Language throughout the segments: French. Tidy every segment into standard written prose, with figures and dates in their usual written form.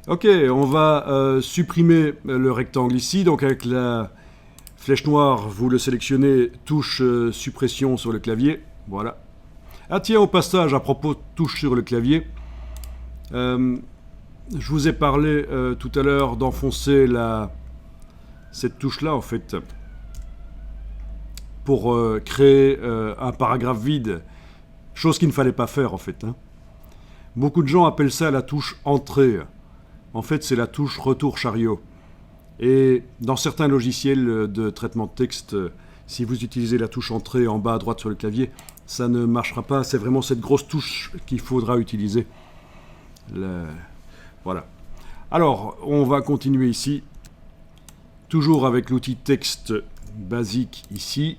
Ok, on va supprimer le rectangle ici. Donc avec la flèche noire, vous le sélectionnez, touche suppression sur le clavier. Voilà. Ah tiens, au passage, à propos de touche sur le clavier, euh, je vous ai parlé tout à l'heure d'enfoncer cette touche-là, en fait, pour créer un paragraphe vide. Chose qu'il ne fallait pas faire, en fait, hein. Beaucoup de gens appellent ça la touche entrée. En fait, c'est la touche retour chariot. Et dans certains logiciels de traitement de texte, si vous utilisez la touche entrée en bas à droite sur le clavier, ça ne marchera pas. C'est vraiment cette grosse touche qu'il faudra utiliser. Voilà. Alors, on va continuer ici. Toujours avec l'outil texte basique ici.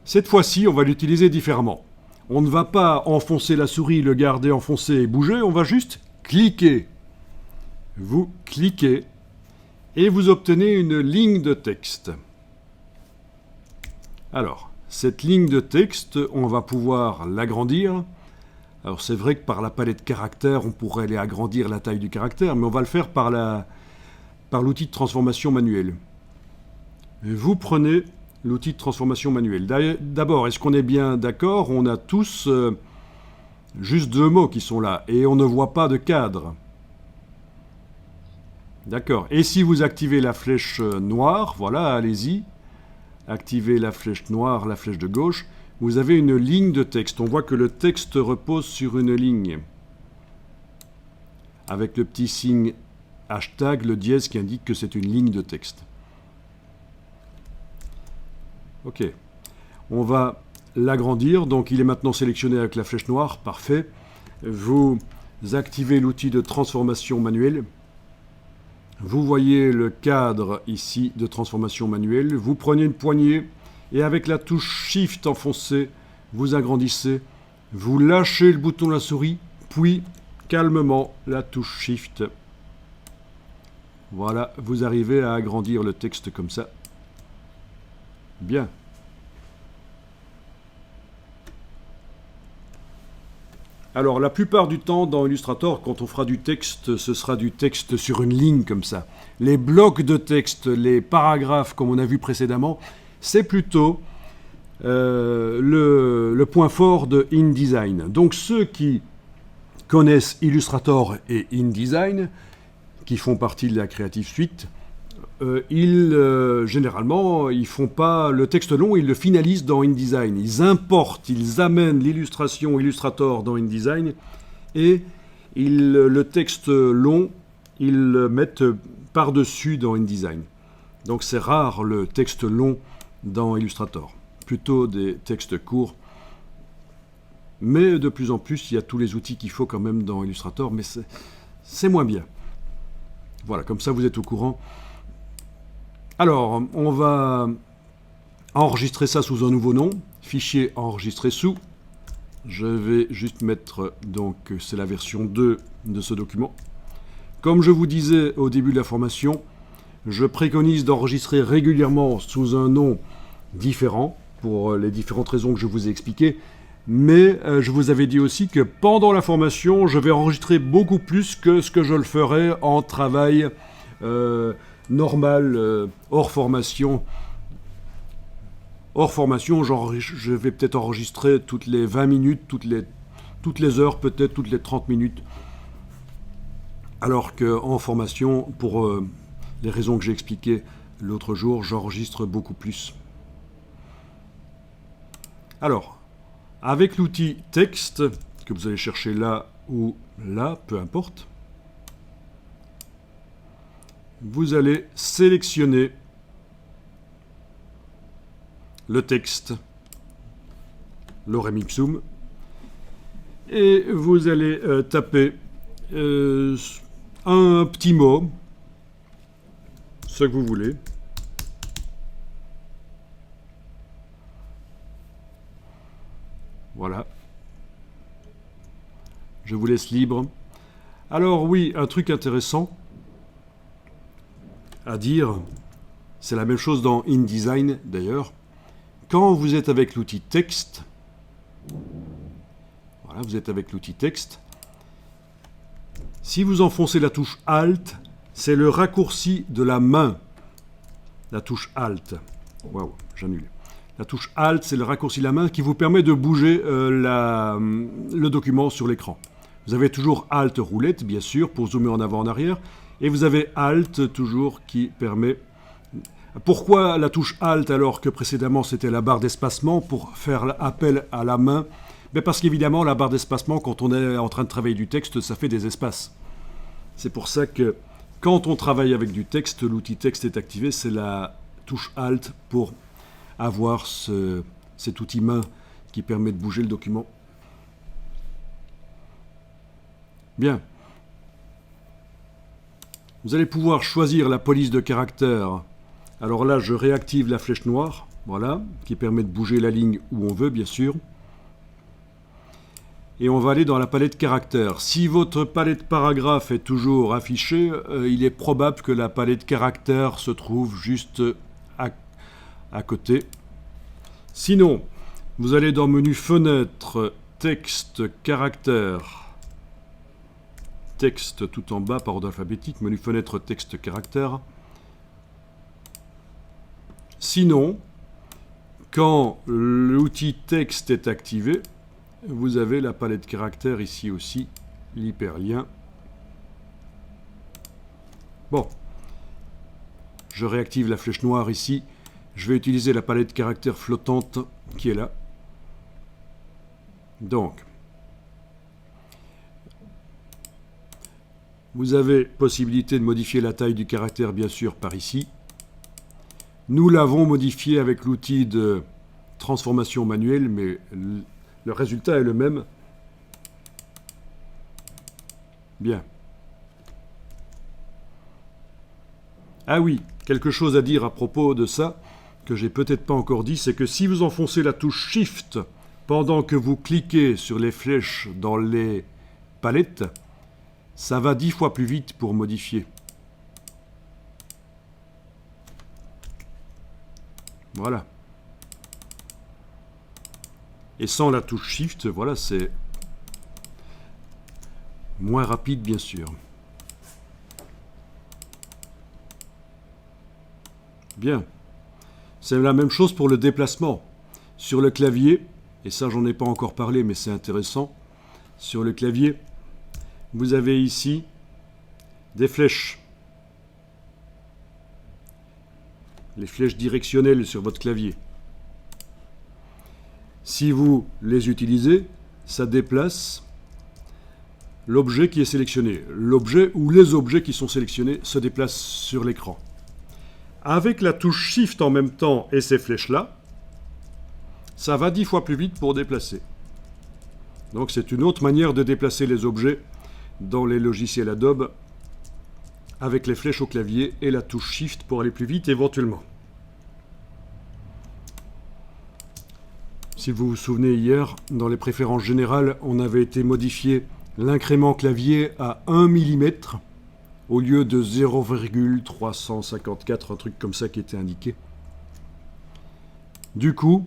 Cette fois-ci, on va l'utiliser différemment. On ne va pas enfoncer la souris, le garder enfoncé et bouger, on va juste cliquer. Vous cliquez et vous obtenez une ligne de texte. Alors, cette ligne de texte, on va pouvoir l'agrandir. Alors c'est vrai que par la palette caractères, on pourrait aller agrandir la taille du caractère, mais on va le faire par l'outil de transformation manuelle. Vous prenez l'outil de transformation manuelle. D'abord, est-ce qu'on est bien d'accord? On a tous juste deux mots qui sont là, et on ne voit pas de cadre. D'accord. Et si vous activez la flèche noire, voilà, allez-y, activez la flèche noire, la flèche de gauche, vous avez une ligne de texte. On voit que le texte repose sur une ligne. Avec le petit signe hashtag, le dièse qui indique que c'est une ligne de texte. Ok. On va l'agrandir. Donc il est maintenant sélectionné avec la flèche noire. Parfait. Vous activez l'outil de transformation manuelle. Vous voyez le cadre ici de transformation manuelle. Vous prenez une poignée et avec la touche Shift enfoncée, vous agrandissez. Vous lâchez le bouton de la souris, puis calmement la touche Shift. Voilà, vous arrivez à agrandir le texte comme ça. Bien. Alors, la plupart du temps, dans Illustrator, quand on fera du texte, ce sera du texte sur une ligne comme ça. Les blocs de texte, les paragraphes, comme on a vu précédemment, c'est plutôt le point fort de InDesign. Donc, ceux qui connaissent Illustrator et InDesign, qui font partie de la Creative Suite, généralement, ils font pas le texte long, ils le finalisent dans InDesign. Ils importent, ils amènent l'illustration Illustrator dans InDesign et le texte long, ils le mettent par-dessus dans InDesign. Donc c'est rare le texte long dans Illustrator. Plutôt des textes courts. Mais de plus en plus, il y a tous les outils qu'il faut quand même dans Illustrator, mais c'est moins bien. Voilà, comme ça vous êtes au courant. Alors, on va enregistrer ça sous un nouveau nom, fichier enregistré sous. Je vais juste mettre, donc c'est la version 2 de ce document. Comme je vous disais au début de la formation, je préconise d'enregistrer régulièrement sous un nom différent, pour les différentes raisons que je vous ai expliquées. Mais je vous avais dit aussi que pendant la formation, je vais enregistrer beaucoup plus que ce que je le ferai en travail normal, hors formation. Hors formation, je vais peut-être enregistrer toutes les 20 minutes, toutes les heures, peut-être toutes les 30 minutes. Alors qu'en formation, pour les raisons que j'ai expliquées l'autre jour, j'enregistre beaucoup plus. Alors, avec l'outil texte, que vous allez chercher là ou là, peu importe, vous allez sélectionner le texte, lorem ipsum, et vous allez taper un petit mot, ce que vous voulez. Voilà. Je vous laisse libre. Alors oui, un truc intéressant à dire, c'est la même chose dans InDesign d'ailleurs. Quand vous êtes avec l'outil texte, voilà, vous êtes avec l'outil texte, Si vous enfoncez la touche Alt, c'est le raccourci de la main. La touche Alt. Waouh, j'annule. La touche Alt, c'est le raccourci de la main qui vous permet de bouger le document sur l'écran. Vous avez toujours Alt roulette, bien sûr, pour zoomer en avant en arrière. Et vous avez Alt toujours qui permet... Pourquoi la touche Alt alors que précédemment c'était la barre d'espacement pour faire appel à la main? Parce qu'évidemment, la barre d'espacement, quand on est en train de travailler du texte, ça fait des espaces. C'est pour ça que quand on travaille avec du texte, l'outil texte est activé, c'est la touche Alt pour avoir cet outil main qui permet de bouger le document. Bien. Vous allez pouvoir choisir la police de caractère. Alors là, je réactive la flèche noire, voilà, qui permet de bouger la ligne où on veut, bien sûr. Et on va aller dans la palette caractères. Si votre palette paragraphe est toujours affichée, il est probable que la palette caractères se trouve juste à côté. Sinon, vous allez dans menu fenêtre, texte, caractères. Texte tout en bas par ordre alphabétique, menu fenêtre, texte, caractères. Sinon, quand l'outil texte est activé, vous avez la palette caractères ici aussi, l'hyperlien. Bon, je réactive la flèche noire ici. Je vais utiliser la palette caractères flottante qui est là. Donc, vous avez possibilité de modifier la taille du caractère, bien sûr, par ici. Nous l'avons modifié avec l'outil de transformation manuelle, mais le résultat est le même. Bien. Ah oui, quelque chose à dire à propos de ça, que j'ai peut-être pas encore dit, c'est que si vous enfoncez la touche Shift pendant que vous cliquez sur les flèches dans les palettes, ça va 10 fois plus vite pour modifier. Voilà. Et sans la touche Shift, voilà, c'est moins rapide, bien sûr. Bien. C'est la même chose pour le déplacement. Sur le clavier, et ça j'en ai pas encore parlé, mais c'est intéressant, sur le clavier, vous avez ici des flèches. Les flèches directionnelles sur votre clavier. Si vous les utilisez, ça déplace l'objet qui est sélectionné. L'objet ou les objets qui sont sélectionnés se déplacent sur l'écran. Avec la touche Shift en même temps et ces flèches-là, ça va 10 fois plus vite pour déplacer. Donc c'est une autre manière de déplacer les objets dans les logiciels Adobe avec les flèches au clavier et la touche Shift pour aller plus vite éventuellement. Si vous vous souvenez, hier, dans les préférences générales, on avait été modifié l'incrément clavier à 1 mm au lieu de 0,354, un truc comme ça qui était indiqué. Du coup,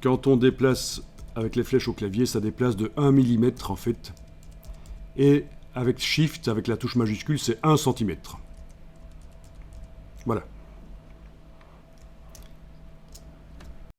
quand on déplace avec les flèches au clavier, ça déplace de 1 mm en fait. Et avec Shift, avec la touche majuscule, c'est 1 cm. Voilà.